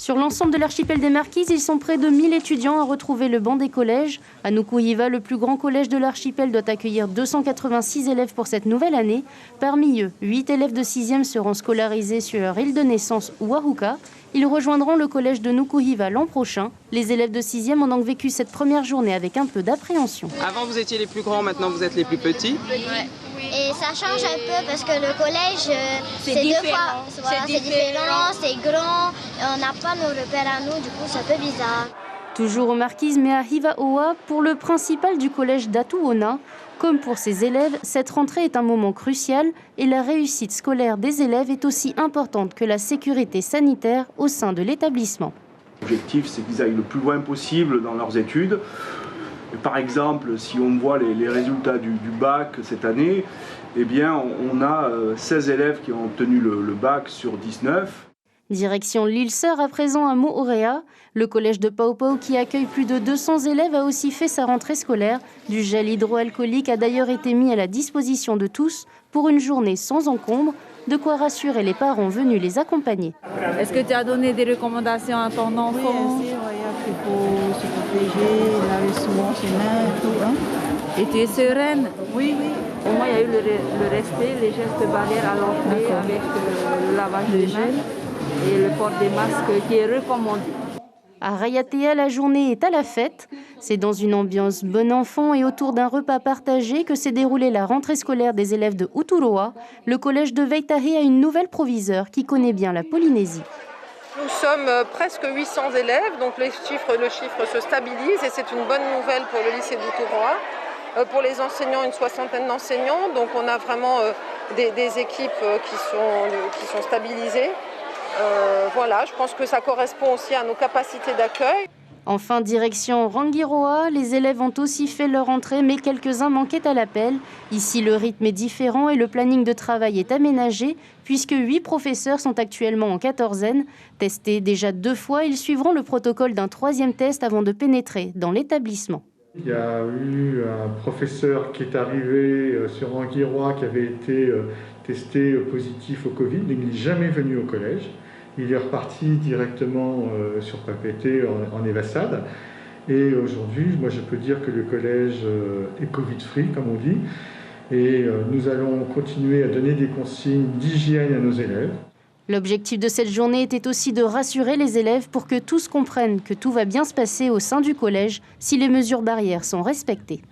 Sur l'ensemble de l'archipel des Marquises, ils sont près de 1000 étudiants à retrouver le banc des collèges. À Nukuhiva, le plus grand collège de l'archipel doit accueillir 286 élèves pour cette nouvelle année. Parmi eux, 8 élèves de 6e seront scolarisés sur leur île de naissance, Wahuka. Ils rejoindront le collège de Nukuhiva l'an prochain. Les élèves de 6e ont donc vécu cette première journée avec un peu d'appréhension. Avant, vous étiez les plus grands, maintenant vous êtes les plus petits. Ouais. Et ça change un peu parce que le collège, c'est deux fois, voilà, c'est différent, c'est grand, et on n'a pas nos repères à nous, du coup c'est un peu bizarre. Toujours aux Marquises, mais à Hivaoa, pour le principal du collège d'Atuona, comme pour ses élèves, cette rentrée est un moment crucial et la réussite scolaire des élèves est aussi importante que la sécurité sanitaire au sein de l'établissement. L'objectif, c'est qu'ils aillent le plus loin possible dans leurs études. Par exemple, si on voit les résultats du bac cette année, eh bien, on a 16 élèves qui ont obtenu le bac sur 19. Direction l'île Sœur à présent à Moorea. Le collège de Paupau, qui accueille plus de 200 élèves, a aussi fait sa rentrée scolaire. Du gel hydroalcoolique a d'ailleurs été mis à la disposition de tous pour une journée sans encombre, de quoi rassurer les parents venus les accompagner. Est-ce que tu as donné des recommandations à ton enfant? Oui, il faut se protéger, laver souvent ses mains et tout. Hein. Et tu es sereine? Oui, oui. Au moins, il y a eu le respect, les gestes barrières à l'entrée avec le lavage des mains et le port des masques qui est recommandé. À Rayatea, la journée est à la fête. C'est dans une ambiance bon enfant et autour d'un repas partagé que s'est déroulée la rentrée scolaire des élèves de Uturoa. Le collège de Veitahi a une nouvelle proviseure qui connaît bien la Polynésie. Nous sommes presque 800 élèves, donc le chiffre se stabilise et c'est une bonne nouvelle pour le lycée d'Uturoa. Pour les enseignants, une soixantaine d'enseignants, donc on a vraiment des équipes qui sont stabilisées. Voilà, je pense que ça correspond aussi à nos capacités d'accueil. Enfin, direction Rangiroa, les élèves ont aussi fait leur entrée, mais quelques-uns manquaient à l'appel. Ici, le rythme est différent et le planning de travail est aménagé, puisque 8 professeurs sont actuellement en quatorzaine. Testés déjà 2 fois, ils suivront le protocole d'un 3e test avant de pénétrer dans l'établissement. Il y a eu un professeur qui est arrivé sur Rangiroa qui avait été testé positif au Covid, mais il n'est jamais venu au collège. Il est reparti directement sur Papeete en Evassade. Et aujourd'hui, moi je peux dire que le collège est Covid-free, comme on dit. Et nous allons continuer à donner des consignes d'hygiène à nos élèves. L'objectif de cette journée était aussi de rassurer les élèves pour que tous comprennent que tout va bien se passer au sein du collège si les mesures barrières sont respectées.